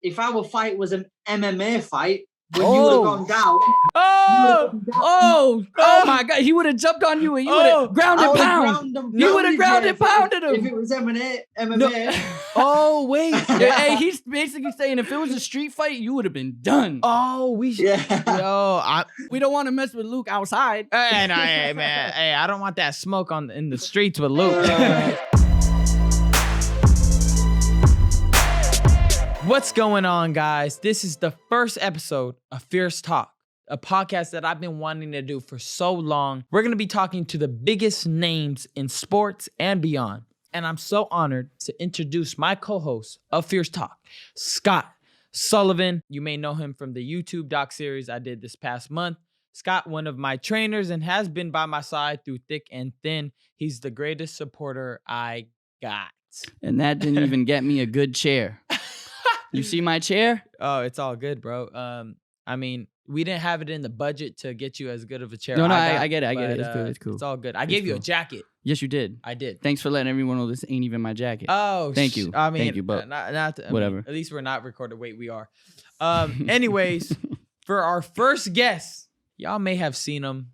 if our fight was an MMA fight, when you would have gone down. Oh my God. He would have jumped on you and you would have ground and pound. You would have ground and pounded him. If it was MMA. No. Oh, wait. Hey, he's basically saying if it was a street fight, you would have been done. Oh, we don't want to mess with Luke outside. Hey, man. Hey, I don't want that smoke in the streets with Luke. What's going on, guys? This is the first episode of Fierce Talk, a podcast that I've been wanting to do for so long. We're going to be talking to the biggest names in sports and beyond. And I'm so honored to introduce my co-host of Fierce Talk, Scott Sullivan. You may know him from the YouTube doc series I did this past month. Scott, one of my trainers, and has been by my side through thick and thin. He's the greatest supporter I got. And that didn't even get me a good chair. You see my chair? Oh, it's all good, bro. I mean, we didn't have it in the budget to get you as good of a chair. No, I get it. It's cool. It's all good. I gave you a jacket. Yes, you did. I did. Thanks for letting everyone know this ain't even my jacket. Oh, thank you. I mean, thank you, but whatever. At least we're not recorded. Wait, we are. Anyways, for our first guest, y'all may have seen him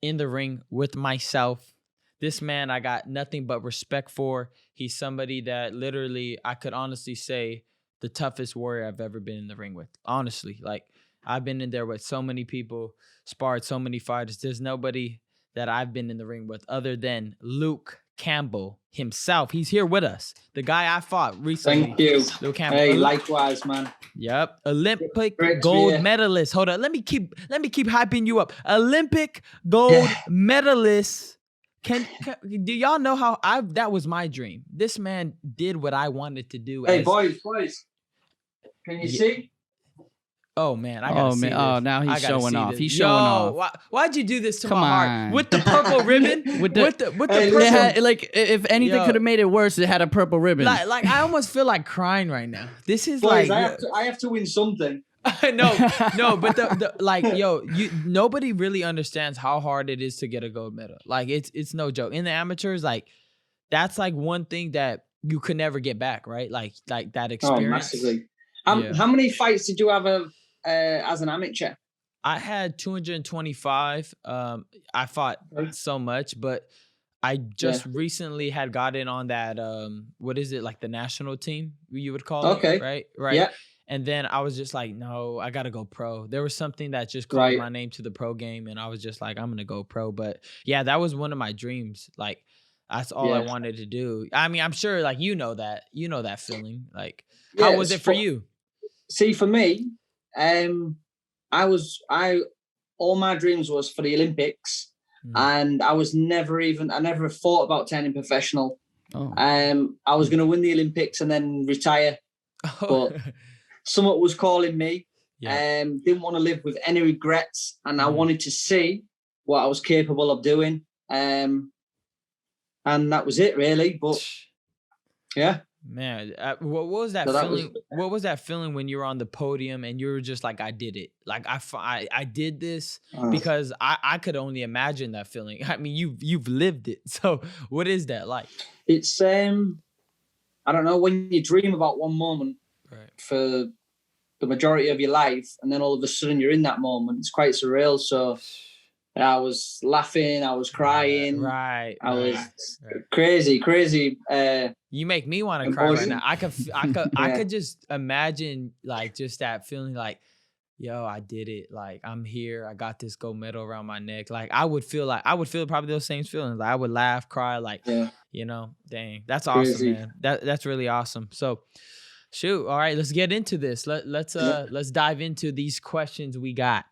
in the ring with myself. This man I got nothing but respect for. He's somebody that literally I could honestly say the toughest warrior I've ever been in the ring with. Honestly, like I've been in there with so many people, sparred so many fighters. There's nobody that I've been in the ring with other than Luke Campbell himself. He's here with us. The guy I fought recently. Thank you. Luke Campbell. Hey, likewise, man. Yep. Olympic gold medalist. Hold on. Let me keep hyping you up. Olympic gold medalist. Do y'all know how that was my dream? This man did what I wanted to do. Hey, boys. Can you see? Oh, man. I gotta see this. Oh, now he's showing off. This. He's showing off. Why'd you do this to my heart? With the purple ribbon? with the purple. Had, like, if anything could have made it worse, it had a purple ribbon. Like I almost feel like crying right now. This is boys, like... I have to win something. no, but nobody really understands how hard it is to get a gold medal. Like it's no joke. In the amateurs, like that's like one thing that you could never get back, right? Like that experience. Oh, massively. How many fights did you have as an amateur? I had 225. I fought so much, but I just recently had gotten on that what is it, like the national team you would call it, right? Yeah. And then I was just like, no, I got to go pro. There was something that just called my name to the pro game. And I was just like, I'm going to go pro. But yeah, that was one of my dreams. Like, that's all I wanted to do. I mean, I'm sure like, you know that feeling. Like, how was it for you? See, for me, all my dreams was for the Olympics. And I never thought about turning professional. I was going to win the Olympics and then retire. But someone was calling me, didn't want to live with any regrets, and I wanted to see what I was capable of doing. And that was it, really. But yeah. Man, what was that feeling? What was that feeling when you were on the podium and you were just like, I did it. Like I did this because I could only imagine that feeling. I mean, you've lived it. So what is that like? It's I don't know, when you dream about one moment for the majority of your life, and then all of a sudden you're in that moment, it's quite surreal. So I was laughing, I was crying, I was crazy. You make me want to cry right now. I could just imagine like just that feeling, like, yo, I did it. Like, I'm here. I got this gold medal around my neck. Like, I would feel probably those same feelings. Like, I would laugh, cry, like, you know, dang, that's awesome, man. That's really awesome. So, shoot, all right, let's get into this. Let's dive into these questions we got.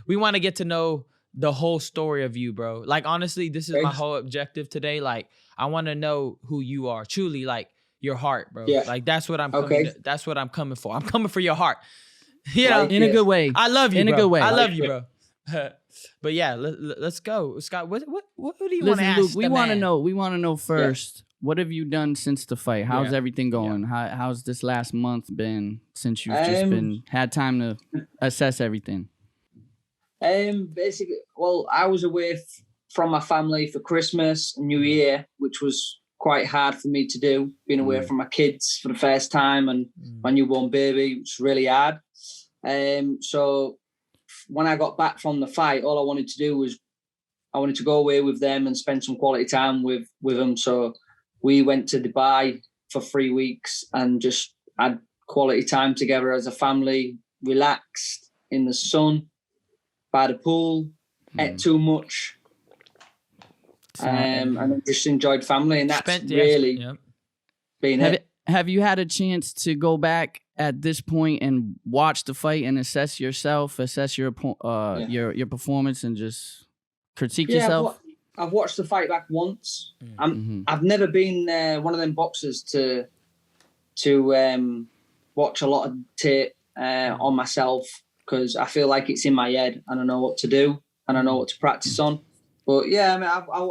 We want to get to know the whole story of you, bro. Like, honestly, this is my whole objective today. Like, I want to know who you are, truly, like your heart, bro. Yeah. Like, that's what I'm coming. That's what I'm coming for. I'm coming for your heart. You know, in a good way. I love you, in bro. a good way. I love you, bro. But yeah, let's go, Scott. What do you want to ask? Luke, we want to know. We want to know first. Yeah. What have you done since the fight? How's everything going? How's this last month been since you've just had time to assess everything? Basically, well, I was away from my family for Christmas and New Year, which was quite hard for me to do, being away from my kids for the first time and my newborn baby. It's really hard. So when I got back from the fight, all I wanted to do was I wanted to go away with them and spend some quality time with them. So we went to Dubai for 3 weeks and just had quality time together as a family, relaxed in the sun, by the pool, ate too much, and just enjoyed family. And that's been it. Have you had a chance to go back at this point and watch the fight and assess yourself, assess your performance, and just critique yourself? I've watched the fight back once. I've never been one of them boxers to watch a lot of tape on myself, because I feel like it's in my head and I know what to do and I know what to practice on. But yeah, I mean,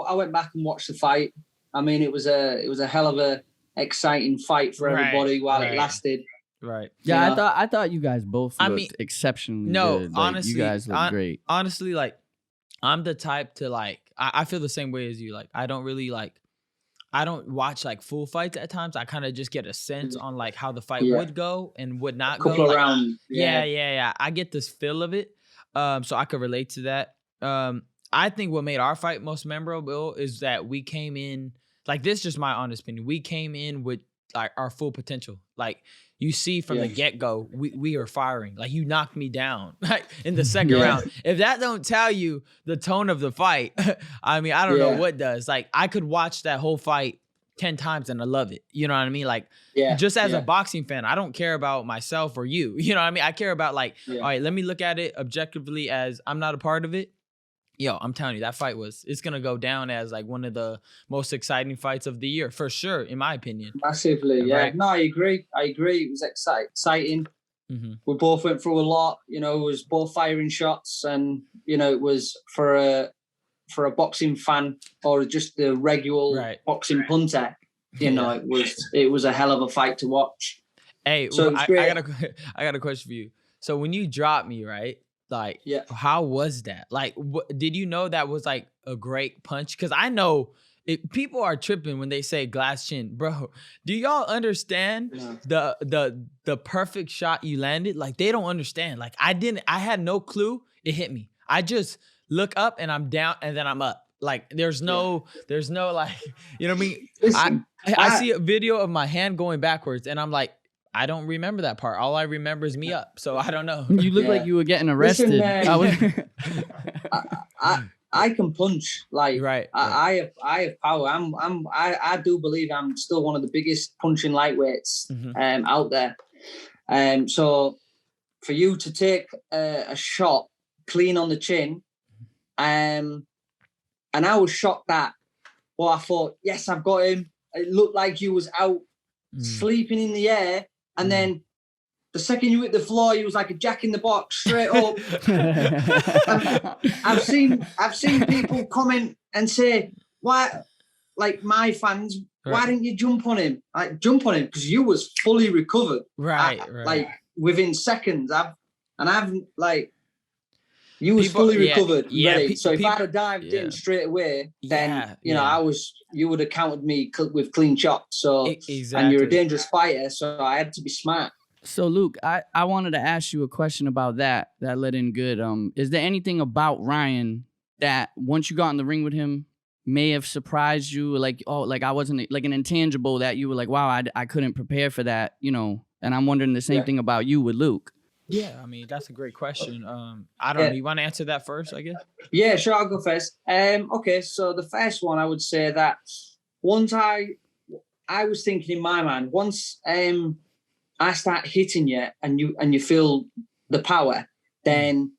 I went back and watched the fight. I mean, it was a hell of a exciting fight for everybody while it lasted. Right. Yeah, you know? I thought you guys both looked exceptionally good. Honestly, you guys look great. Honestly, like, I'm the type to like, I feel the same way as you. Like, I don't really like, I don't watch like full fights at times. I kind of just get a sense on like how the fight would go and would not go. Couple like, around. Yeah. I get this feel of it. So I could relate to that. I think what made our fight most memorable is that we came in, like, this is just my honest opinion. We came in with like our full potential. Like, you see from the get-go, we are firing. Like, you knocked me down like in the second round. If that don't tell you the tone of the fight, I mean, I don't know what does. Like, I could watch that whole fight 10 times and I love it. You know what I mean? Like, just as a boxing fan, I don't care about myself or you. You know what I mean? I care about like, all right, let me look at it objectively as I'm not a part of it. Yo, I'm telling you, that fight it's going to go down as like one of the most exciting fights of the year, for sure, in my opinion. Massively, Right? No, I agree. It was exciting. We both went through a lot, you know, it was both firing shots, and, you know, it was for a boxing fan or just the regular boxing punter, you know, it was a hell of a fight to watch. Hey, so I got a question for you. So when you dropped me, right? Like, how was that? Like, did you know that was like a great punch? Because I know people are tripping when they say glass chin, bro. Do y'all understand the perfect shot you landed? Like, they don't understand. Like, I had no clue. It hit me. I just look up and I'm down and then I'm up. Like, there's no like, you know what I mean? Listen, I see a video of my hand going backwards and I'm like, I don't remember that part. All I remember is me up. So I don't know. You look like you were getting arrested. Listen, I can punch. Like, I have power. I do believe I'm still one of the biggest punching lightweights out there. So for you to take a shot clean on the chin, and I was shocked that. Well, I thought, yes, I've got him. It looked like you was out sleeping in the air. And then the second you hit the floor, you was like a jack in the box, straight up. I've seen people comment and say, "Why?" Like, my fans, why didn't you jump on him? Like, jump on him because you was fully recovered. Right. Like, within seconds, you was fully recovered. Ready. So if I'd have dived in straight away, then you know you would have counted me with clean shots. So and you're a dangerous fighter, so I had to be smart. So Luke, I wanted to ask you a question about that led in good. Is there anything about Ryan that once you got in the ring with him may have surprised you? Like, I wasn't like an intangible that you were like, wow, I couldn't prepare for that, you know? And I'm wondering the same thing about you with Luke. Yeah, I mean, that's a great question. I don't know. You want to answer that first, I guess? Yeah, sure. I'll go first. Okay, so the first one, I would say that once I was thinking in my mind, once I start hitting you and you feel the power, then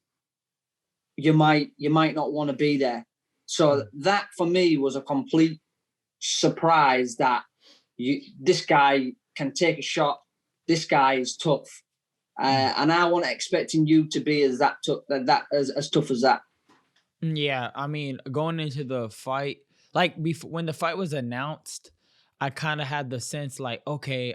you might not want to be there. So that for me was a complete surprise that this guy can take a shot. This guy is tough. And I wasn't expecting you to be as tough as that. Yeah, I mean, going into the fight, like when the fight was announced, I kind of had the sense like, okay,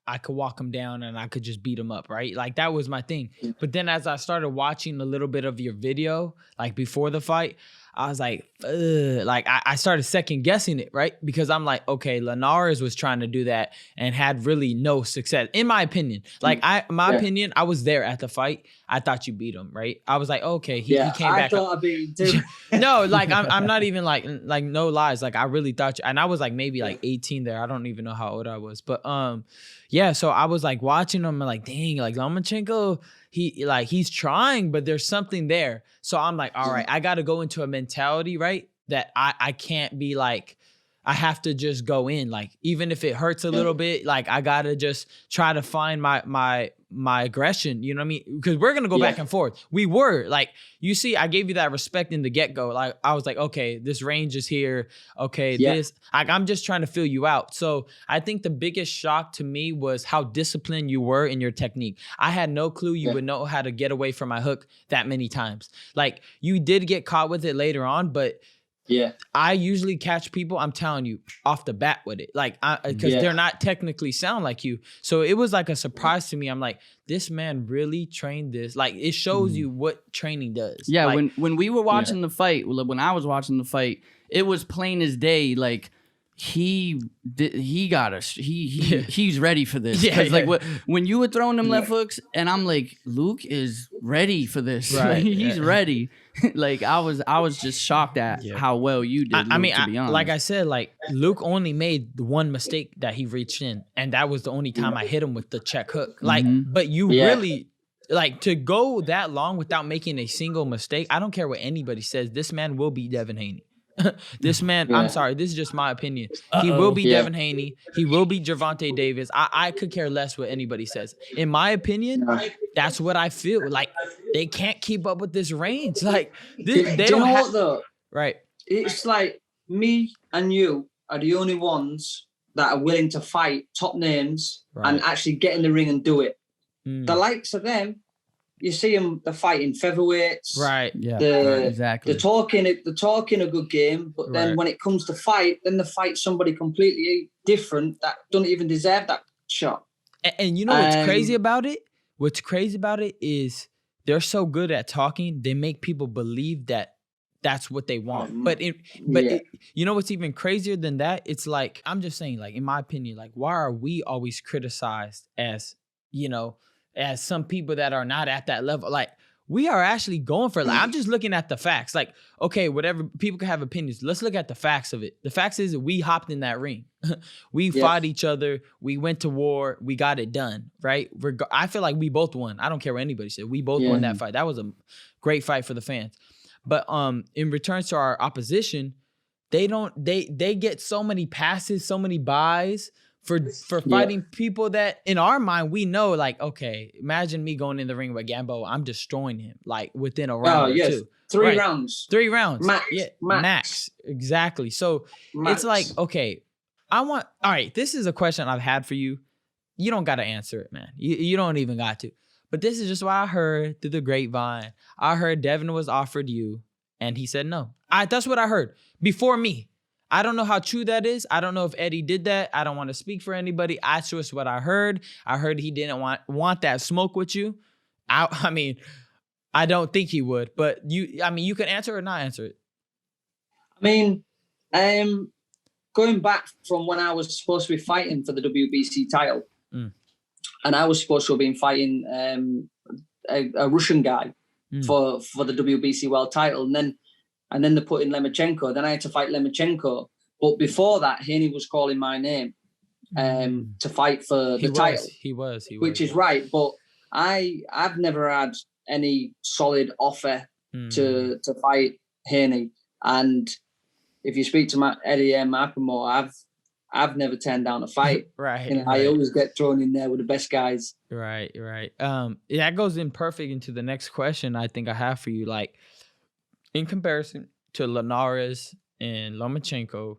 I could walk him down and I could just beat him up, right? Like that was my thing. But then as I started watching a little bit of your video, like before the fight, I was like, ugh. Like I started second guessing it, right? Because I'm like, okay, Linares was trying to do that and had really no success, in my opinion. Like my opinion, I was there at the fight. I thought you beat him, right? I was like, okay, he came back. I thought I beat him too. No, like I'm not even like no lies. Like I really thought you, and I was like maybe like 18 there. I don't even know how old I was, but yeah. So I was like watching him and like, dang, like Lomachenko, he's trying, but there's something there. So I'm like, all right, I got to go into a mentality, right? That I can't be like, I have to just go in, like even if it hurts a little bit, like I gotta just try to find my aggression. You know what I mean? Because we're gonna go back and forth. We were like, you see, I gave you that respect in the get go. Like I was like, okay, this range is here. Okay, this. Like I'm just trying to feel you out. So I think the biggest shock to me was how disciplined you were in your technique. I had no clue you would know how to get away from my hook that many times. Like you did get caught with it later on, but. Yeah, I usually catch people, I'm telling you, off the bat with it. Like, because they're not technically sound like you. So it was like a surprise to me. I'm like, this man really trained this. Like, it shows you what training does. Yeah, like, when we were watching the fight, when I was watching the fight, it was plain as day, like, he's ready for this. Like when you were throwing them left hooks, and I'm like, Luke is ready for this. Right. He's ready. Like I was just shocked at how well you did. I mean, to be honest. Like I said, like Luke only made the one mistake that he reached in, and that was the only time I hit him with the check hook. Like, but you really. Like, to go that long without making a single mistake, I don't care what anybody says, this man will be Devin Haney. This man, I'm sorry, this is just my opinion. He will be Devin Haney. He will be Gervonta Davis. I could care less what anybody says. In my opinion, that's what I feel. Like, they can't keep up with this range. Like, they don't know what though? Right. It's like me and you are the only ones that are willing to fight top names and actually get in the ring and do it. The likes of them, you see them, they're fighting featherweights. Right. Yeah. Exactly. They're talking a good game, but then when it comes to fight, then they fight somebody completely different that don't even deserve that shot. And you know what's crazy about it? What's crazy about it is they're so good at talking, they make people believe that that's what they want. But you know what's even crazier than that? It's like, I'm just saying, like, in my opinion, like, why are we always criticized as, you know, as some people that are not at that level? Like, we are actually going for it. Like, I'm just looking at the facts. Like, okay, whatever, people can have opinions. Let's look at the facts of it. The facts is that we hopped in that ring. We fought each other. We went to war. We got it done, right? I feel like we both won. I don't care what anybody said. We both won that fight. That was a great fight for the fans. But in returns to our opposition, they get so many passes, so many buys for fighting people that in our mind we know, like, okay, imagine me going in the ring with Gambo, I'm destroying him like within a round or two. 3 rounds. 3 rounds. Max. Yeah, max. Exactly. So it's like, okay, all right, this is a question I've had for you. You don't got to answer it, man. You don't even got to. But this is just what I heard through the grapevine. I heard Devin was offered you and he said no. That's what I heard before me. I don't know how true that is. I don't know if Eddie did that. I don't want to speak for anybody. That's just what I heard. I heard he didn't want that smoke with you. I mean, I don't think he would, but you can answer or not answer it. I mean, going back from when I was supposed to be fighting for the WBC title, and I was supposed to have been fighting a Russian guy for the WBC world title, and then they put in Lomachenko. Then I had to fight Lomachenko. But before that, Haney was calling my name to fight for the title. He was. Which is right. But I've never had any solid offer to fight Haney. And if you speak to Eddie Macklemore, I've never turned down a fight. Right. I always get thrown in there with the best guys. Right. That goes in perfect into the next question I think I have for you. Like, in comparison to Linares and Lomachenko,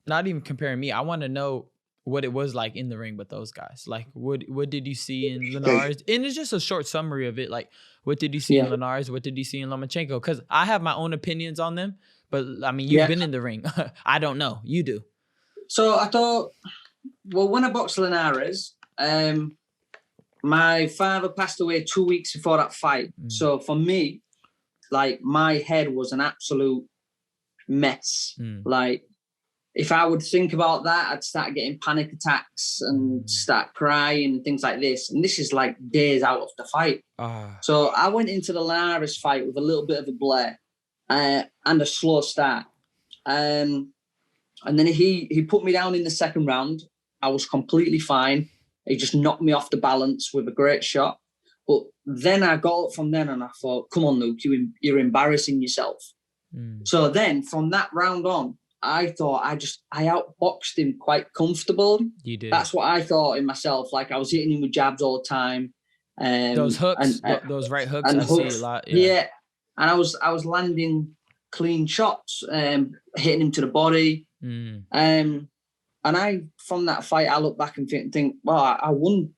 not even comparing me, I want to know what it was like in the ring with those guys. Like, what did you see in Linares? And it's just a short summary of it. Like, what did you see in Linares? What did you see in Lomachenko? Because I have my own opinions on them. But, I mean, you've been in the ring. I don't know. You do. So I thought, well, when I boxed Linares, my father passed away 2 weeks before that fight. So for me, like, my head was an absolute mess. Like, if I would think about that, I'd start getting panic attacks and start crying and things like this. And this is like days out of the fight. So I went into the Linares fight with a little bit of a blur and a slow start. And then he put me down in the second round. I was completely fine. He just knocked me off the balance with a great shot. But then I got up from then and I thought, come on, Luke, you're embarrassing yourself. So then from that round on, I thought I outboxed him quite comfortably. You did. That's what I thought in myself. Like, I was hitting him with jabs all the time. Those hooks, those right hooks, I see a lot. Yeah. And I was landing clean shots, hitting him to the body. And from that fight, I look back and think, well, I won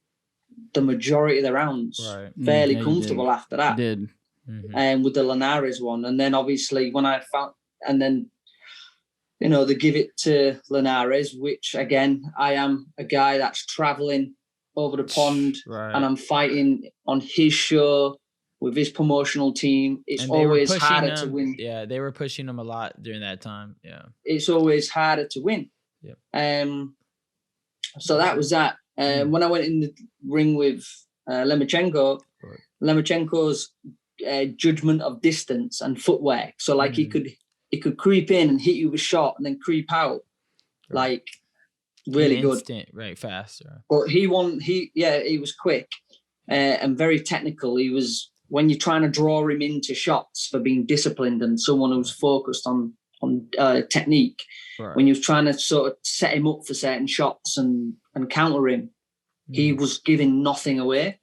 the majority of the rounds fairly comfortable after that. Did. With the Linares one. And then obviously when I found, and then, you know, they give it to Linares, which again, I am a guy that's traveling over the pond and I'm fighting on his show with his promotional team. It's always harder to win. Yeah, they were pushing him a lot during that time. Yeah. It's always harder to win. Yeah. So that was that. When I went in the ring with Lomachenko, Lomachenko's judgment of distance and footwork. So like he could creep in and hit you with a shot and then creep out. Like really good. Right, fast. But he was quick and very technical. He was, when you're trying to draw him into shots for being disciplined and someone who's focused on technique, when you're trying to sort of set him up for certain shots and counter him, he was giving nothing away.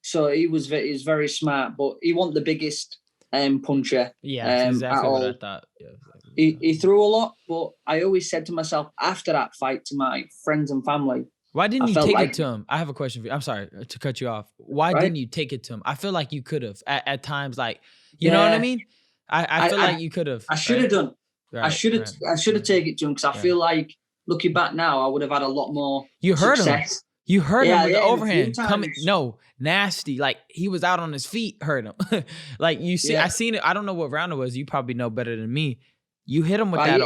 So he was very smart, but he wasn't the biggest puncher. Yeah, exactly what I thought. Yeah, he threw a lot, but I always said to myself after that fight to my friends and family, why didn't you take it to him? I have a question for you. I'm sorry to cut you off. Why didn't you take it to him? I feel like you could have at times, like, you know what I mean? I feel like you could have. I should have done. I should have taken it to him because I feel like, looking back now, I would have had a lot more success. Him. You heard him with the overhand coming. No, nasty. Like, he was out on his feet, hurt him. Like, you see, I seen it. I don't know what round it was. You probably know better than me. You hit him with that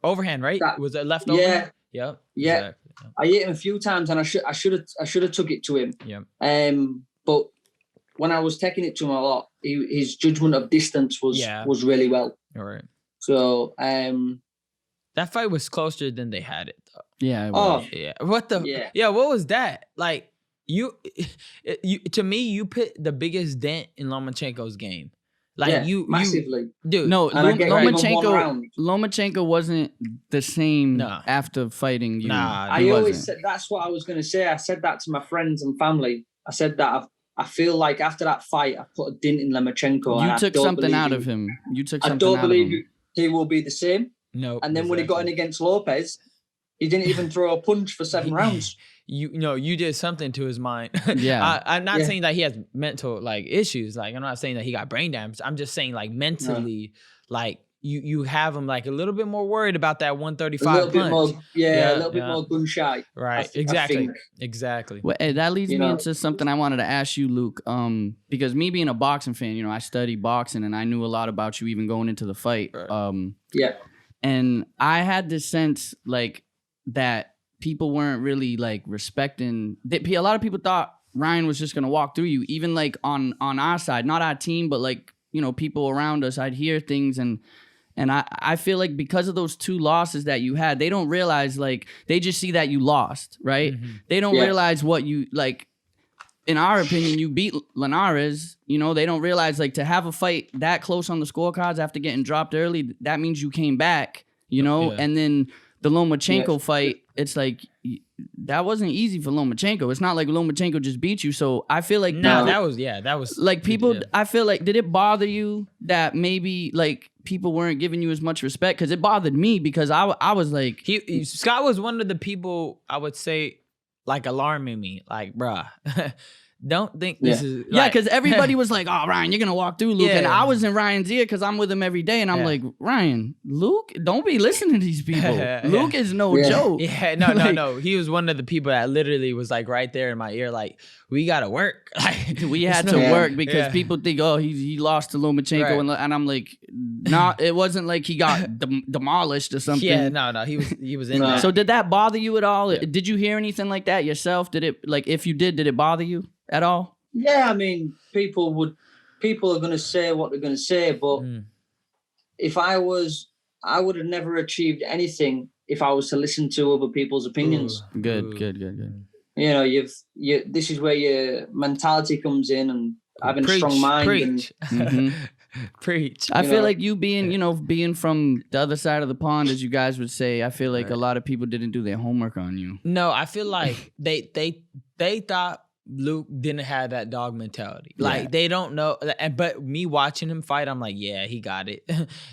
overhand, right? Was it left overhand? Yeah. Exactly. I hit him a few times, and I should have took it to him. Yeah. But when I was taking it to him a lot, his judgment of distance was really well. All right. So that fight was closer than they had it, though. Yeah. It was. Yeah. What the? Yeah. What was that? Like, you to me, you put the biggest dent in Lomachenko's game. Like, massively, dude. No, Lomachenko wasn't the same after fighting you. Nah, I always said that's what I was going to say. I said that to my friends and family. I said that I feel like after that fight, I put a dent in Lomachenko. You took something out of him. You took something out of him. I don't believe he will be the same. No. And then when he got in against Lopez, he didn't even throw a punch for 7 rounds. You did something to his mind. Yeah. I'm not saying that he has mental issues. Like, I'm not saying that he got brain damage. I'm just saying, like, mentally, like, you have him like a little bit more worried about that 135 punch. A little bit more gun shy. Right. Exactly. Well, hey, that leads me into something I wanted to ask you, Luke. Because me being a boxing fan, I study boxing and I knew a lot about you even going into the fight. Right. And I had this sense like that people weren't really like respecting. A lot of people thought Ryan was just gonna walk through you, even like on our side, not our team, but like people around us. I'd hear things and I feel like because of those 2 losses that you had, they don't realize, like, they just see that you lost, right? Mm-hmm. They don't realize what you, like, in our opinion, you beat Linares. They don't realize, like, to have a fight that close on the scorecards after getting dropped early, that means you came back, and then the Lomachenko fight, it's like, that wasn't easy for Lomachenko. It's not like Lomachenko just beat you. So I feel like that was like people. Yeah. I feel like, did it bother you that maybe like people weren't giving you as much respect? Because it bothered me because I was like, Scott was one of the people I would say like alarming me. Like, bruh, don't think this is yeah, because everybody was like, "Oh, Ryan, you're gonna walk through Luke," and I was in Ryan's ear because I'm with him every day, and I'm like, "Ryan, Luke, don't be listening to these people. Luke is no joke." Yeah, no. He was one of the people that literally was like right there in my ear, like, "We gotta work." Like, we had to work because people think, "Oh, he lost to Lomachenko," and I'm like, "Nah, it wasn't like he got demolished or something." Yeah, no, he was in there. So did that bother you at all? Yeah. Did you hear anything like that yourself? Did it, like, if you did it bother you at all? Yeah, I mean, people are going to say what they're going to say, but if I would have never achieved anything if I was to listen to other people's opinions. Good. You know, this is where your mentality comes in, and having a strong mind. Preach. Preach. I feel like you being from the other side of the pond, as you guys would say, I feel like a lot of people didn't do their homework on you. No, I feel like they thought Luke didn't have that dog mentality. Like, they don't know. But me watching him fight, I'm like, yeah, he got it.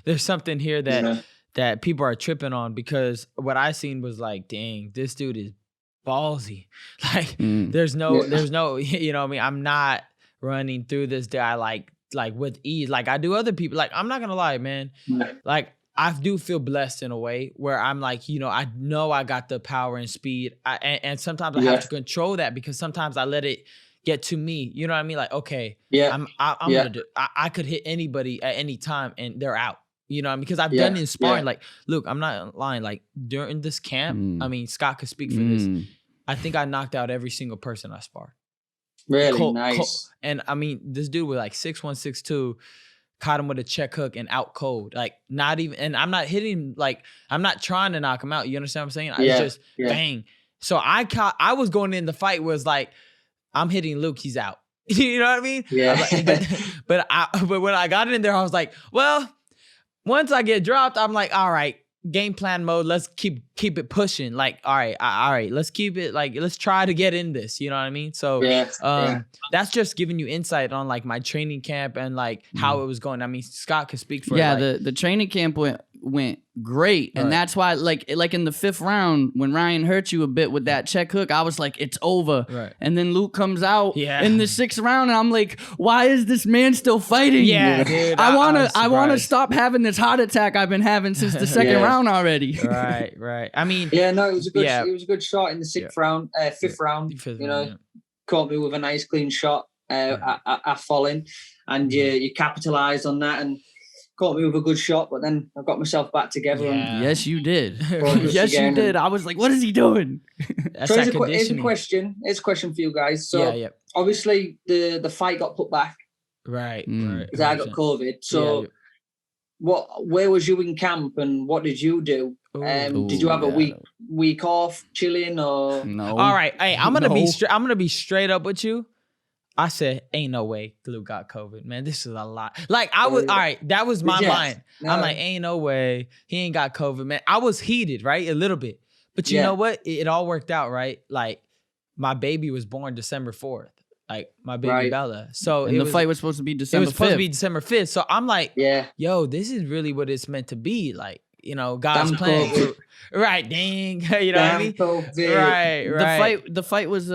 There's something here that people are tripping on, because what I seen was like, dang, this dude is ballsy. Like, there's no, you know what I mean? I'm not running through this guy like with ease, like I do other people. Like, I'm not gonna lie, man. Like, I do feel blessed in a way where I'm like, you know I got the power and speed, and sometimes I have to control that, because sometimes I let it get to me. You know what I mean? Like, okay, I'm gonna do. I could hit anybody at any time and they're out. You know what I mean? Because I've done it in sparring. Like, look, I'm not lying. Like, during this camp, I mean, Scott could speak for this. I think I knocked out every single person I sparred. Really nice. And I mean, this dude was like 6'1", 6'2", caught him with a check hook and out cold. Like, not even, and I'm not hitting, like, I'm not trying to knock him out. You understand what I'm saying? I just bang. So I was going in the fight was like, I'm hitting Luke, he's out. You know what I mean? Yeah. But when I got in there, I was like, well, once I get dropped, I'm like, all right, game plan mode. Let's keep it pushing. Like, all right, let's keep it, like, let's try to get in this. You know what I mean? So that's just giving you insight on like my training camp and like how it was going. I mean, Scott could speak for it. Yeah, the training camp went great, and that's why like in the 5th round when Ryan hurt you a bit with that check hook, I was like, it's over. Right. And then Luke comes out in the 6th round, and I'm like, why is this man still fighting? Yeah, dude, I wanna stop having this heart attack I've been having since the 2nd round already. Right. I mean, it was a good shot in the 6th round, 5th round. You know, caught me with a nice clean shot. I fall in, and you capitalized on that and caught me with a good shot, but then I got myself back together. And yes, you did. Yes, you did. I was like, what is he doing? So here's a question. It's a question for you guys. So obviously the fight got put back. Right. Because I got COVID. So where was you in camp, and what did you do? Did you have a week off chilling, or no? All right. Hey, I'm gonna be straight up with you. I said, ain't no way Luke got COVID, man. This is a lot. Like, I was, all right, that was my mind. No. I'm like, ain't no way he ain't got COVID, man. I was heated, right? A little bit. But you know what? It all worked out, right? Like, my baby was born December 4th. Like, my baby Bella. So and the fight was supposed to be December 5th. It was supposed to be December 5th. So I'm like, yo, this is really what it's meant to be. Like, you know, God's plan. Right, dang. You know what I mean? Right. The fight was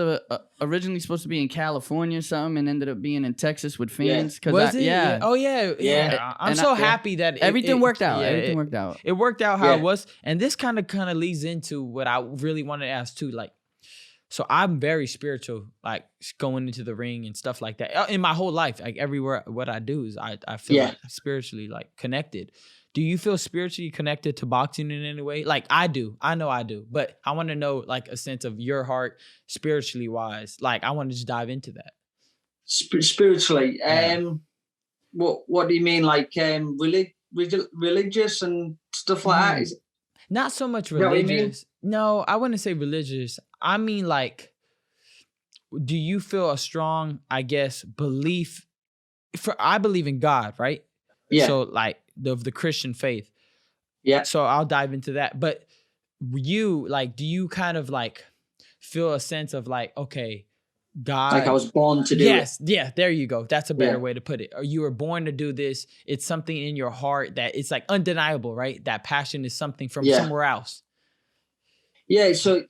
originally supposed to be in California or something, and ended up being in Texas with fans. Was it? Yeah. Oh, yeah. I'm so happy that everything worked out. Everything worked out. It worked out how it was. And this kind of leads into what I really wanted to ask too. Like, so I'm very spiritual, like going into the ring and stuff like that. In my whole life, like everywhere, what I do is I feel like spiritually like connected. Do you feel spiritually connected to boxing in any way? Like, I do. I know I do. But I want to know, like, a sense of your heart spiritually wise. Like, I want to just dive into that. Spiritually? What do you mean? Like, religious and stuff like that? Not so much religious. No, I wouldn't say religious. I mean, like, do you feel a strong, I guess, belief? I believe in God, right? Yeah. So, like, of the Christian faith. Yeah. So I'll dive into that. But you, like, do you kind of like feel a sense of like, okay, God, like I was born to do it? Yeah, there you go. That's a better way to put it. Or you were born to do this. It's something in your heart that it's like undeniable, right? That passion is something from somewhere else. Yeah, so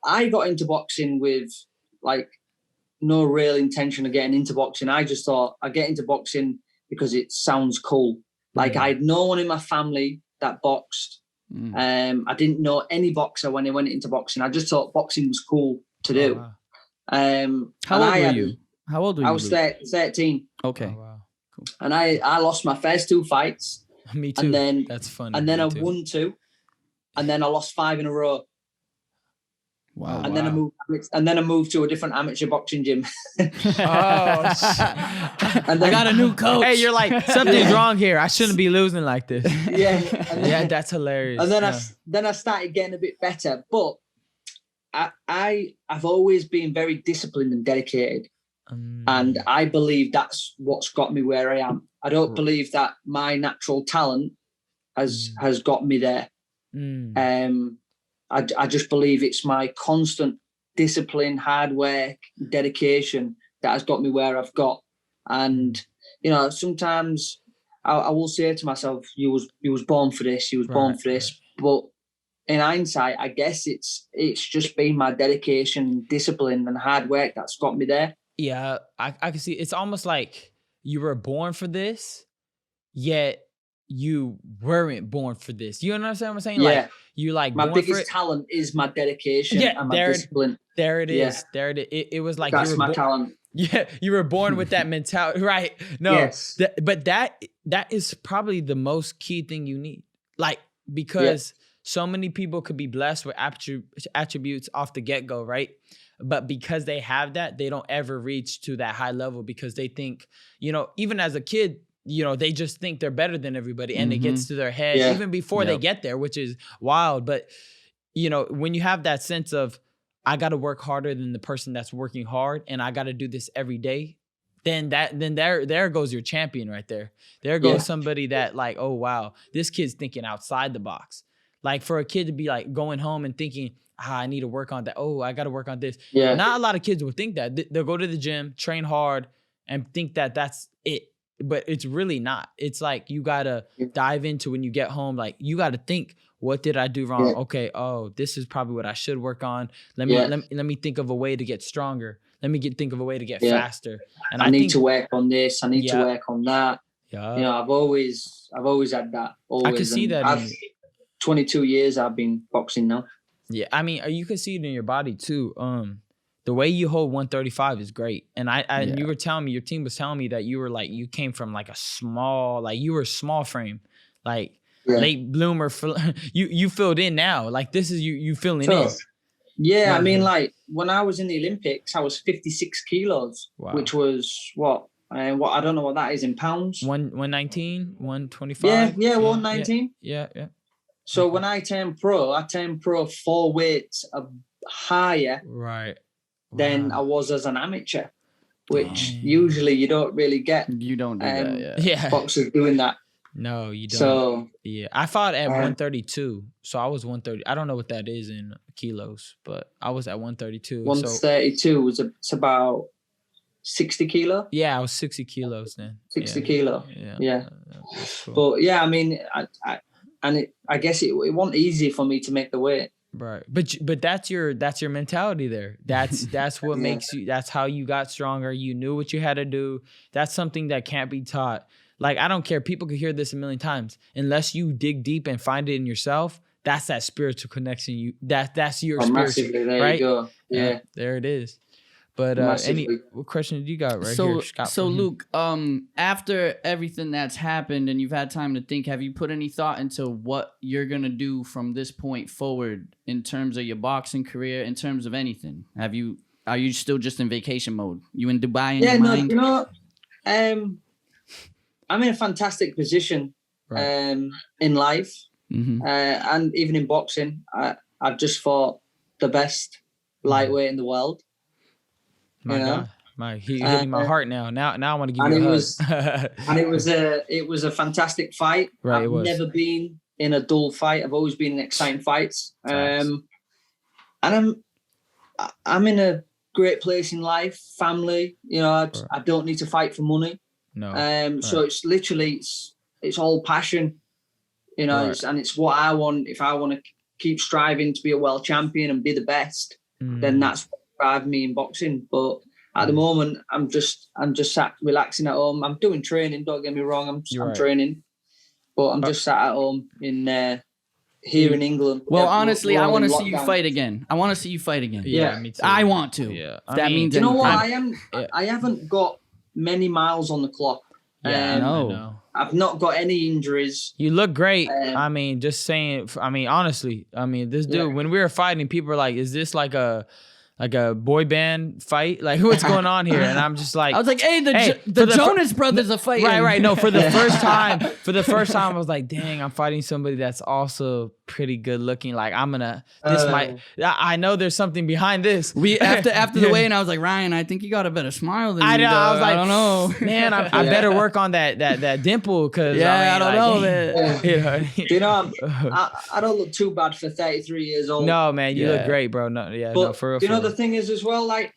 I got into boxing with like no real intention of getting into boxing. I just thought I'd get into boxing because it sounds cool. Like I had no one in my family that boxed. I didn't know any boxer when I went into boxing. I just thought boxing was cool to do. Wow. How old were you? How old were you? I was 13. Okay. Oh, wow. Cool. And I lost my first 2 fights. Me too. And then that's funny. And then I won 2, and then I lost 5 in a row. Wow. And then I moved to a different amateur boxing gym. And then, I got a new coach. Hey, you're like, something's wrong here. I shouldn't be losing like this. Yeah. That's hilarious. And then I started getting a bit better. But I've always been very disciplined and dedicated. And I believe that's what's got me where I am. I don't believe that my natural talent has got me there. I just believe it's my constant discipline, hard work, dedication that has got me where I've got. And, you know, sometimes I will say to myself, you was born for this, you was born for this. But in hindsight, I guess it's just been my dedication, discipline and hard work that's got me there. Yeah, I can see. It's almost like you were born for this, yet you weren't born for this. You understand what I'm saying? Yeah. Like you like my biggest talent is my dedication and my discipline. There it is. There it is. It was like that's my talent. Yeah, you were born with that mentality, right? No, yes. But that is probably the most key thing you need. Like because so many people could be blessed with attributes off the get-go, right? But because they have that, they don't ever reach to that high level because they think, you know, even as a kid, you know, they just think they're better than everybody and it gets to their head even before they get there, which is wild. But, you know, when you have that sense of, I got to work harder than the person that's working hard and I got to do this every day, then there goes your champion right there. There goes somebody that like, oh, wow, this kid's thinking outside the box. Like for a kid to be like going home and thinking, I need to work on that. Oh, I got to work on this. Yeah. Not a lot of kids will think that. They'll go to the gym, train hard, and think that that's it. But it's really not. It's like you got to dive into when you get home. Like you got to think, what did I do wrong? Okay, oh, this is probably what I should work on. Let me think of a way to get stronger. Let me think of a way to get faster. And I need to work on this. I need to work on that. Yeah. You know, I've always had that. Always. I can see that. 22 years I've been boxing now. Yeah, I mean, you can see it in your body too. The way you hold 135 is great. And and you were telling me, your team was telling me that you were like, you came from like a small, like you were small frame, like late bloomer. You filled in now. Like this is you filling in. Yeah, I mean, like when I was in the Olympics, I was 56 kilos, which was what I don't know what that is in pounds. 119, 125. Yeah, 119. Yeah. So when I turned pro 4 weights higher than I was as an amateur, which usually you don't really get. You don't do that, boxers doing that. No, you don't. So I fought at 132. So I was 130. I don't know what that is in kilos, but I was at 132. 132 it's about 60 kilo. Yeah, I was 60 kilos then. 60 kilo. Yeah. Cool. But yeah, I mean, I guess it wasn't easy for me to make the weight. Right. But that's your mentality there. That's what makes you, that's how you got stronger. You knew what you had to do. That's something that can't be taught. Like, I don't care. People could hear this a million times. Unless you dig deep and find it in yourself, that's that spiritual connection. That's your spiritual, there right? You go. Yeah. There it is. But what question did you got here, Scott? So Luke, after everything that's happened and you've had time to think, have you put any thought into what you're gonna do from this point forward in terms of your boxing career, in terms of anything? Are you still just in vacation mode? You in Dubai in your mind? You know, I'm in a fantastic position in life, and even in boxing. I've just fought the best lightweight in the world. My God, he hitting my heart now. Now I want to give you a hug. And it was a fantastic fight. Right, I've never been in a dull fight. I've always been in exciting fights. And I'm in a great place in life, family. You know, I don't need to fight for money. No. So it's literally it's all passion. You know, it's what I want. If I want to keep striving to be a world champion and be the best, then that's drive me in boxing. But At the moment, I'm just sat relaxing at home. I'm doing training. Don't get me wrong. I'm training, but I'm just sat at home here in England. Well, honestly, I want to see you fight again. Yeah, me too. I want to. Yeah, that means you know what? I haven't got many miles on the clock. Yeah, I know. I've not got any injuries. You look great. I mean, just saying. I mean, honestly. I mean, this dude. When we were fighting, people were like, "Is this like a boy band fight? Like, what's going on here?" And I'm just like, I was like, "Hey, the Jonas Brothers are fighting." Right. No, for the first time, I was like, "Dang, I'm fighting somebody that's also pretty good looking. Like, I'm gonna. I know there's something behind this." We after the weigh-in, I was like, "Ryan, I think you got a better smile than I me." know. I was like, I don't know, man. I better work on that dimple because I don't know, man. You know, I don't look too bad for 33 years old. No, man, you look great, bro. No, but, for real. You know, the thing is as well, like,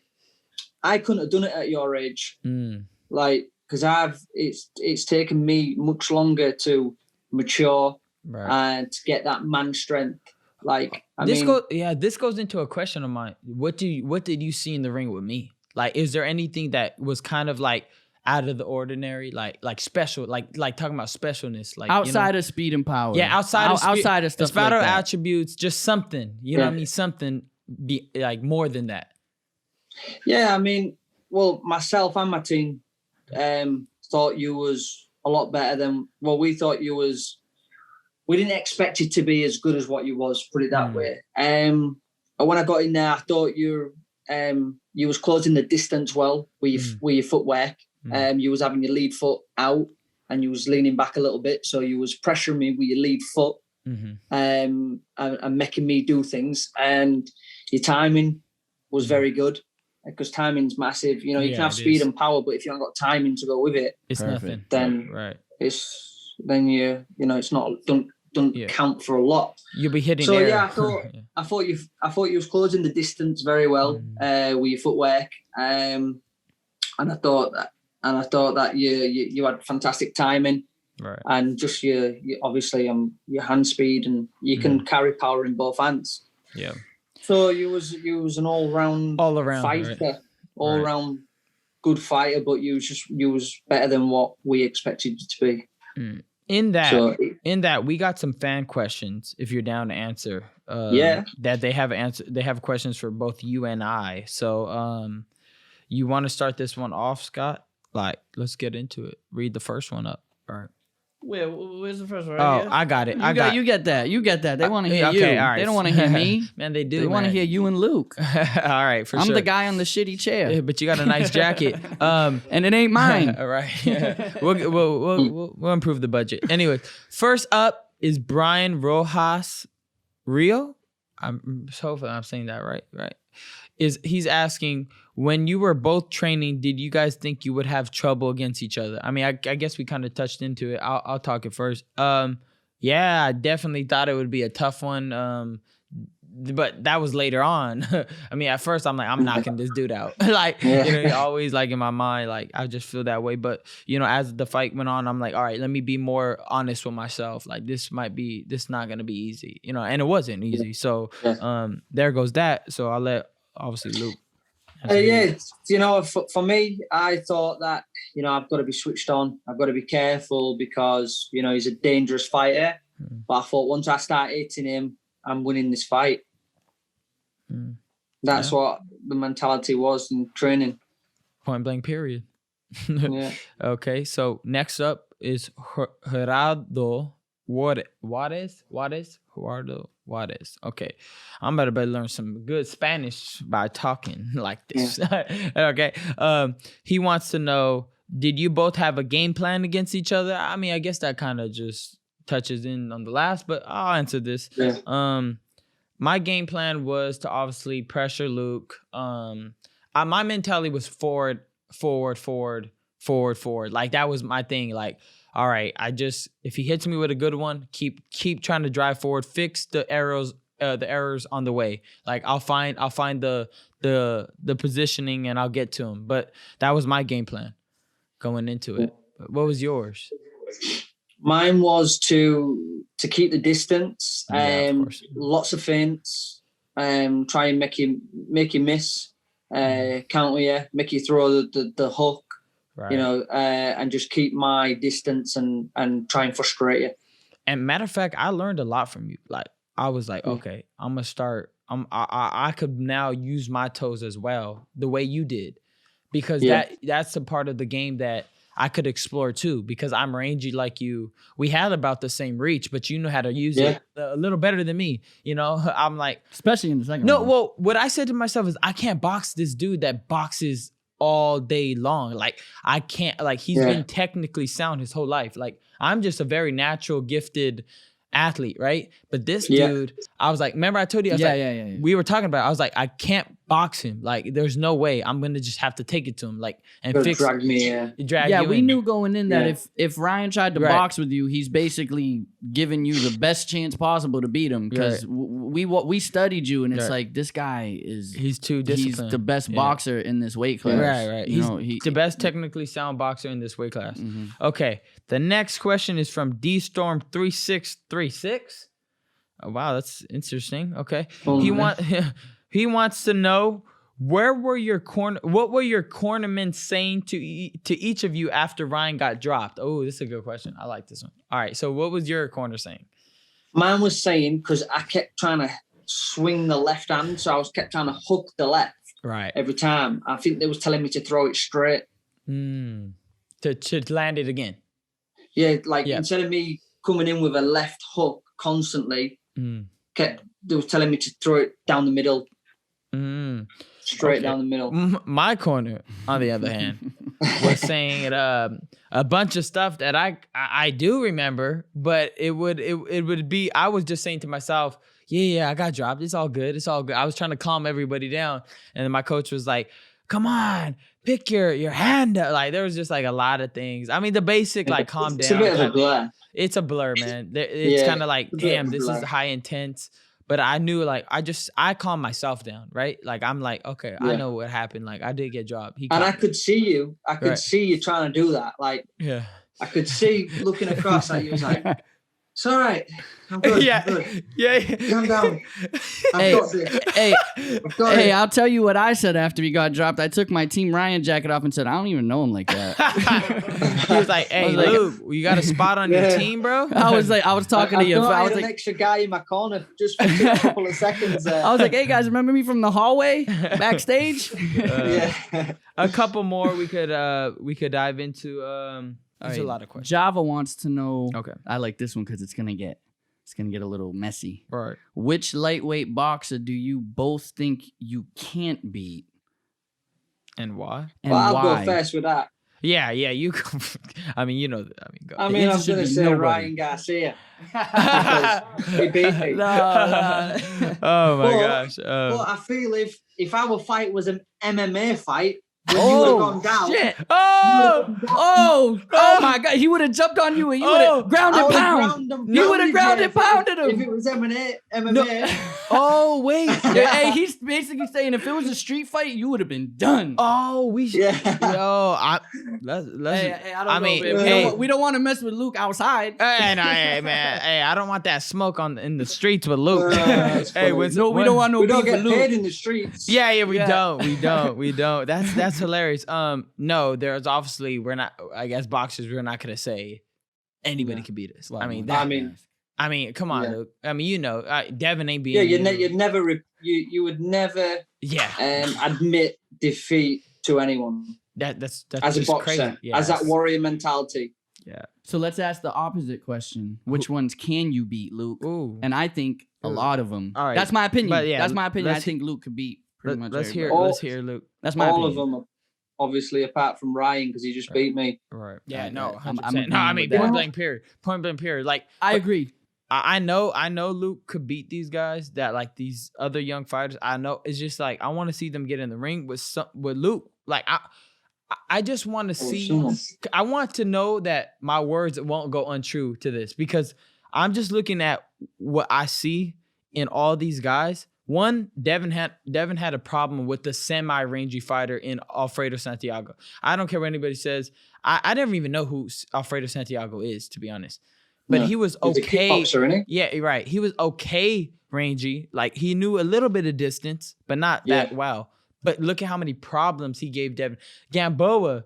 I couldn't have done it at your age, like, because it's taken me much longer to mature and to get that man strength. Like, this goes into a question of mine. What did you see in the ring with me? Like, is there anything that was kind of like out of the ordinary, like special, like talking about specialness, like outside of speed and power? Yeah, outside of stuff. It's like attributes, just something. You know what I mean? Something be like more than that. Yeah, I mean, well, myself and my team thought you was a lot better than we thought you was. We didn't expect it to be as good as what you was, put it that way. And when I got in there, I thought you was closing the distance well with your footwork. You was having your lead foot out and you was leaning back a little bit. So you was pressuring me with your lead foot and making me do things. And your timing was very good because timing's massive. You know, you can have speed and power, but if you haven't got timing to go with it, it's nothing. Then it's not don't count for a lot. You'll be hitting. So air. yeah, I thought you was closing the distance very well with your footwork, and I thought that you had fantastic timing, and just your obviously your hand speed, and you can carry power in both hands. Yeah. So you was an all round fighter, all round good fighter, but you was better than what we expected you to be. In that, we got some fan questions. If you're down to answer, that they have questions for both you and I. So, you want to start this one off, Scott? Like, let's get into it. Read the first one up. All right. Where's the first one? Oh, I got it. You get that. They want to hear you. All right. They don't want to hear me. Man, they do. They want to hear you and Luke. All right, I'm the guy on the shitty chair. Yeah, but you got a nice jacket. And it ain't mine. All right. Yeah. We'll improve the budget. Anyway, first up is Brian Rojas Rio. Hopefully I'm saying that right. Right. He's asking, when you were both training, did you guys think you would have trouble against each other? I mean, I guess we kind of touched into it. I'll talk it first. Yeah, I definitely thought it would be a tough one. But that was later on. I mean, at first I'm like, I'm knocking this dude out. Like, always like in my mind, like I just feel that way. But as the fight went on, I'm like, all right, let me be more honest with myself. Like this not gonna be easy, and it wasn't easy. So there goes that. So I'll let obviously Luke. For me, I thought that, I've got to be switched on. I've got to be careful because, he's a dangerous fighter. But I thought once I start hitting him, I'm winning this fight. That's what the mentality was in training. Point blank, period. Yeah. Okay, so next up is Gerardo Juarez. Okay, I'm about to learn some good Spanish by talking like this. Okay. He wants to know, did you both have a game plan against each other? I mean, I guess that kind of just touches in on the last, but I'll answer this. Yeah. My game plan was to obviously pressure Luke. My mentality was forward. Like that was my thing. Like, all right, if he hits me with a good one, keep trying to drive forward, fix the errors on the way. Like I'll find the positioning and I'll get to him. But that was my game plan going into it. What was yours? Mine was to keep the distance. Lots of feints. Try and make him miss. counter you, make you throw the hook, right. you know, and just keep my distance and try and frustrate you. And matter of fact, I learned a lot from you. Like, I was like, okay, I'm gonna start. I could now use my toes as well, the way you did, because that's the part of the game that I could explore too. Because I'm rangy like you. We had about the same reach, but you know how to use it a little better than me. You know, I'm like, especially in the second. No, round. well, what I said to myself is, I can't box this dude that boxes all day long. Like, I can't. Like, he's been technically sound his whole life. Like, I'm just a very natural, gifted athlete, right? But this dude, I was like, remember I told you, I was like, we were talking about it. I was like, I can't box him. Like, there's no way. I'm gonna just have to take it to him, like, and fix drag me. Drag you we in. knew going in that if Ryan tried to box with you, he's basically giving you the best chance possible to beat him, because we studied you, and it's like, this guy he's too disciplined. He's the best boxer in this weight class. Right. He's the best technically sound boxer in this weight class. Okay, the next question is from DStorm3636. Oh, wow, that's interesting. Okay, he wants to know, what were your cornermen saying to each of you after Ryan got dropped? Oh, this is a good question. I like this one. All right, so what was your corner saying? Mine was saying, because I kept trying to swing the left hand, so I kept trying to hook the left every time. I think they was telling me to throw it straight. To land it again. Yeah, like instead of me coming in with a left hook constantly, they were telling me to throw it down the middle. Straight down the middle. My corner, on the other hand, was saying a bunch of stuff that I do remember, but it would be, I was just saying to myself, I got dropped. It's all good. It's all good. I was trying to calm everybody down, and then my coach was like, come on, pick your hand up. Like, there was just like a lot of things. I mean, the basic, like, calm down. It's a bit of a blur. It's a blur, man. It's kind of like, damn, this is high intense. But I knew, like, I calmed myself down, right? Like, I'm like, okay, I know what happened. Like, I did get dropped. And I could see you. I could see you trying to do that. Like, I could see looking across at you. Was like, it's all right. I'm good. I'm good. Calm down. I've got this. Hey, I'll tell you what I said after he got dropped. I took my Team Ryan jacket off and said, I don't even know him like that. He was like, hey, Luke, you got a spot on your team, bro? I was talking to you. I was an extra guy in my corner just for a couple of seconds. I was like, hey, guys, remember me from the hallway backstage? A couple more we could dive into. There's a lot of questions. Java wants to know. Okay. I like this one because it's gonna get a little messy. Right. Which lightweight boxer do you both think you can't beat? And why? And I'll go first with that. Yeah, you. I mean, you know. Go. I mean, I'm gonna say Ryan Garcia. He beat me. No. Oh my gosh. But I feel if our fight was an MMA fight, when you would have gone down. Shit. Oh my God. He would have jumped on you and you would have ground and pound. You would have ground and pounded him. If it was MMA. No. Oh, wait. Hey, he's basically saying if it was a street fight, you would have been done. Oh, we should. Yo, we don't want to mess with Luke outside. Hey, man. Hey, I don't want that smoke in the streets with Luke. Hey, we don't want no beef with Luke. We don't get Luke. paid in the streets. Yeah, we don't. That's hilarious. No, there's obviously, we're not, I guess boxers, we're not gonna say anybody can beat us. Well, I mean, come on, Luke. I mean, you know, Devin ain't beating you would never admit defeat to anyone. That's as a boxer, crazy. As that warrior mentality. Yeah. So let's ask the opposite question. Which ones can you beat, Luke? Ooh. And I think a lot of them. All right. That's my opinion. That's my opinion. I think Luke could beat pretty much Let's everybody. hear Luke. That's my opinion. All of them, obviously, apart from Ryan, because he just beat me. Right. Yeah, no, 100%. No, I mean, point blank period. Like, I agree. I know Luke could beat these guys that, like, these other young fighters. I know it's just like, I want to see them get in the ring with Luke. Like, I just want to see. I want to know that my words won't go untrue to this, because I'm just looking at what I see in all these guys. One, Devin had a problem with the semi-rangy fighter in Alfredo Santiago. I don't care what anybody says. I never even know who Alfredo Santiago is, to be honest. But he was okay. He's a kickboxer, isn't he? Yeah, right. He was okay rangy. Like, he knew a little bit of distance, but not that well. But look at how many problems he gave Devin. Gamboa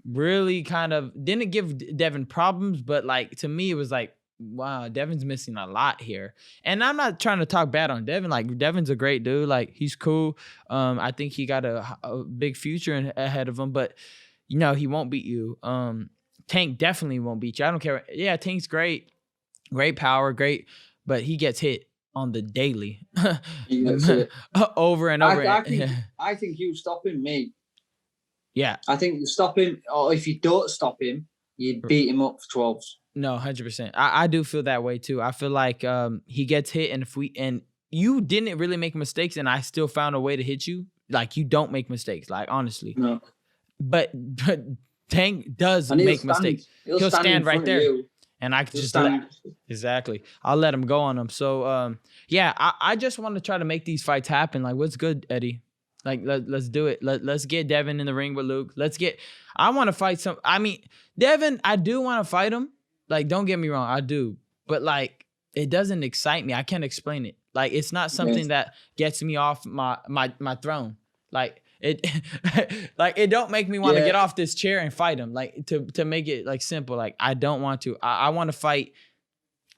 really kind of didn't give Devin problems, but like to me, it was like, wow, Devin's missing a lot here. And I'm not trying to talk bad on Devin. Like, Devin's a great dude. Like, he's cool. I think he got a big future ahead of him, but you know, he won't beat you. Tank definitely won't beat you. I don't care. Yeah, Tank's great. Great power, great, but he gets hit on the daily. Over and over. I think you stopping me. Yeah. I think you stop him, or if you don't stop him, you beat him up for 12s. No, 100%. I do feel that way too. I feel like he gets hit, and you didn't really make mistakes, and I still found a way to hit you. Like, you don't make mistakes, like, honestly. No. But Tank does make mistakes. He'll stand right there. And I could just exactly. I'll let him go on him. So yeah, I just want to try to make these fights happen. Like, what's good, Eddie? Like, let's do it. Let's get Devin in the ring with Luke. I want to fight Devin, I do want to fight him. Like, don't get me wrong, I do. But like, it doesn't excite me. I can't explain it. Like, it's not something that gets me off my throne. Like, it like, it don't make me want to get off this chair and fight him. Like, to make it like simple. Like, I don't want to. I want to fight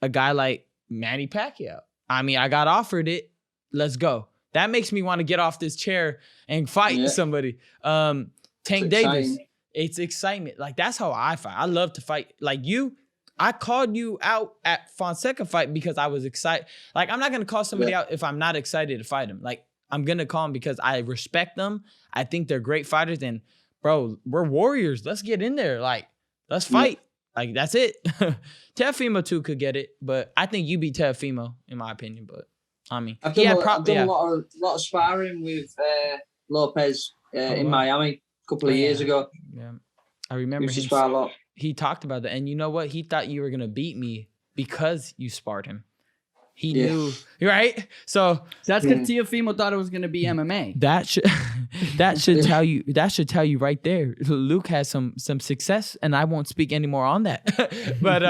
a guy like Manny Pacquiao. I mean, I got offered it. Let's go. That makes me want to get off this chair and fight somebody. Tank Davis. It's excitement. Like, that's how I fight. I love to fight. Like, I called you out at Fonseca fight because I was excited. Like, I'm not going to call somebody out if I'm not excited to fight him. Like, I'm going to call them because I respect them. I think they're great fighters. And, bro, we're warriors. Let's get in there. Like, let's fight. Like, that's it. Teofimo, too, could get it. But I think you beat Teofimo, in my opinion. But, I mean, I've done a lot of sparring with Lopez in Miami a couple of years ago. Yeah, I remember him. Spar a lot. He talked about that. And you know what? He thought you were going to beat me because you sparred him. He knew, right? So that's because Teofimo thought it was going to be MMA. That should tell you. That should tell you right there. Luke has some success, and I won't speak anymore on that. but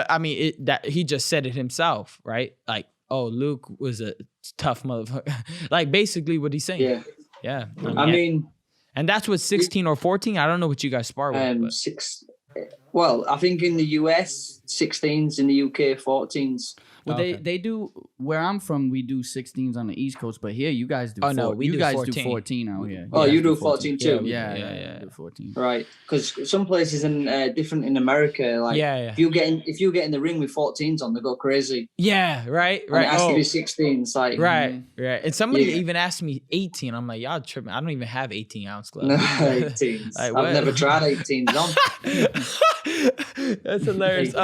I mean, he just said it himself, right? Like, oh, Luke was a tough motherfucker. Like, basically what he's saying. Yeah. I mean, and that's what 16 or 14. I don't know what you guys spar with. Well, I think in the US, 16s, in the UK, 14s. Well, they do, where I'm from, we do 16s on the East Coast, but here you guys do you guys 14. do 14 out here. Oh, you do 14 too? Yeah, do 14. Right, because some places different in America, like if you get in the ring with 14s on, they go crazy. Yeah, right. And it has to be 16s, like right. And somebody even asked me 18. I'm like, y'all tripping. I don't even have 18-ounce gloves. No, 18s. Like, I've never tried 18s on. That's hilarious.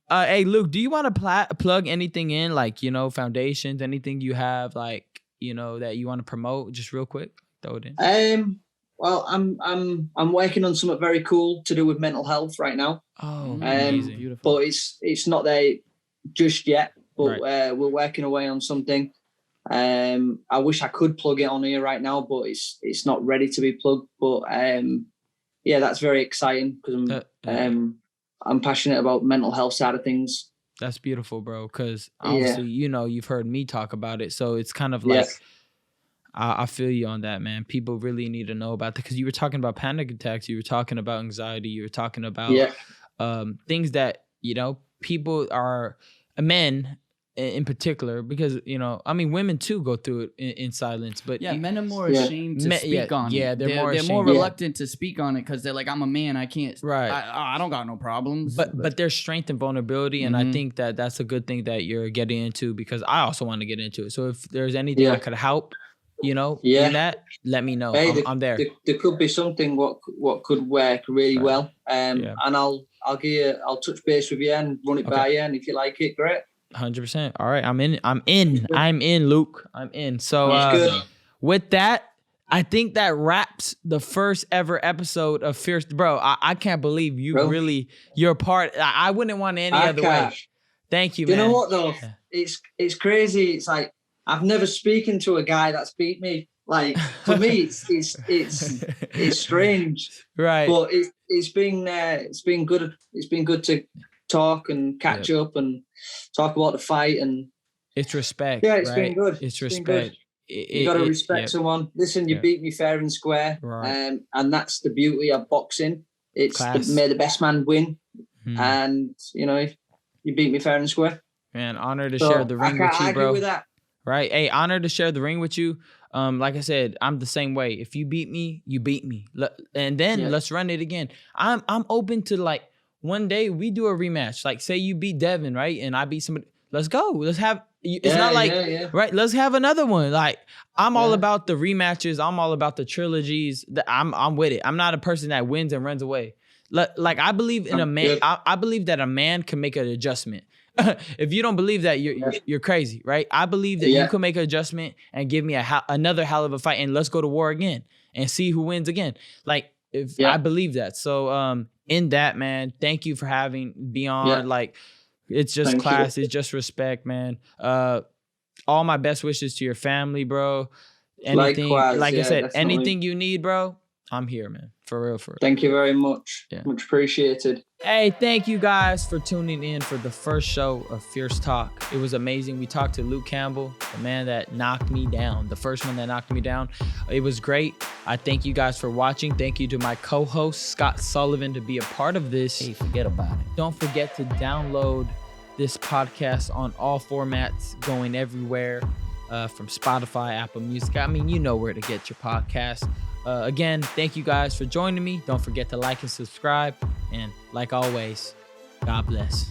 Hey, Luke, do you want to plug anything in, like, you know, foundations, anything you have, like, you know, that you want to promote, just real quick? Throw it in. Well, I'm working on something very cool to do with mental health right now. Oh, amazing. Beautiful. But it's not there just yet, but we're working away on something. I wish I could plug it on here right now, but it's not ready to be plugged. But yeah, that's very exciting because I'm passionate about mental health side of things. That's beautiful, bro. Because obviously, you know, you've heard me talk about it. So it's kind of like, I feel you on that, man. People really need to know about that. Because you were talking about panic attacks. You were talking about anxiety. You were talking about things that, you know, people are, men in particular, because, you know, I mean, women too go through it in silence, but men are more ashamed to speak on it. Yeah, they're more reluctant to speak on it because they're like, I'm a man, I can't. Right. I don't got no problems. But there's strength and vulnerability, and I think that's a good thing that you're getting into, because I also want to get into it. So if there's anything I could help, you know, in that, let me know. Hey, I'm there. There could be something what could work really well, and I'll touch base with you and run it by you, and if you like it, great. 100%. All right, I'm in, Luke. I'm in. So with that, I think that wraps the first ever episode of Fierce. Bro, I can't believe you're part. I wouldn't want it any other way. Thank you, man. You know what though? It's crazy. It's like, I've never spoken to a guy that's beat me. Like, for me, it's strange. Right. But it's been good. It's been good to talk and catch up and talk about the fight, and it's respect. Yeah, it's been good. It's respect. You got to respect someone. Listen, you beat me fair and square, right. And that's the beauty of boxing. It's may the best man win, and you know, you beat me fair and square. Man, honor to share the ring with you, bro. With that. Right? Hey, honor to share the ring with you. Like I said, I'm the same way. If you beat me, you beat me, and then let's run it again. I'm open to like one day we do a rematch. Like say you beat Devin, right, and I beat somebody. Let's go. Let's have. It's not like right. Let's have another one. Like I'm all about the rematches. I'm all about the trilogies. I'm with it. I'm not a person that wins and runs away. Like I believe in a man. I believe that a man can make an adjustment. If you don't believe that, you're crazy, right? I believe that you can make an adjustment and give me another hell of a fight, and let's go to war again and see who wins again. Like if I believe that. So in that, man, thank you for being on. Like. It's just class. It's just respect, man. All my best wishes to your family, bro. Anything, likewise, like I said, definitely. Anything you need, bro, I'm here, man. For real, for real. Thank you very much. Much appreciated. Hey, thank you guys for tuning in for the first show of Fierce Talk. It was amazing. We talked to Luke Campbell, the man that knocked me down, the first one that knocked me down. It was great. I thank you guys for watching. Thank you to my co-host, Scott Sullivan, to be a part of this. Hey, forget about it. Don't forget to download this podcast on all formats, going everywhere, from Spotify, Apple Music. I mean, you know where to get your podcast. Again, thank you guys for joining me. Don't forget to like and subscribe. And like always, God bless.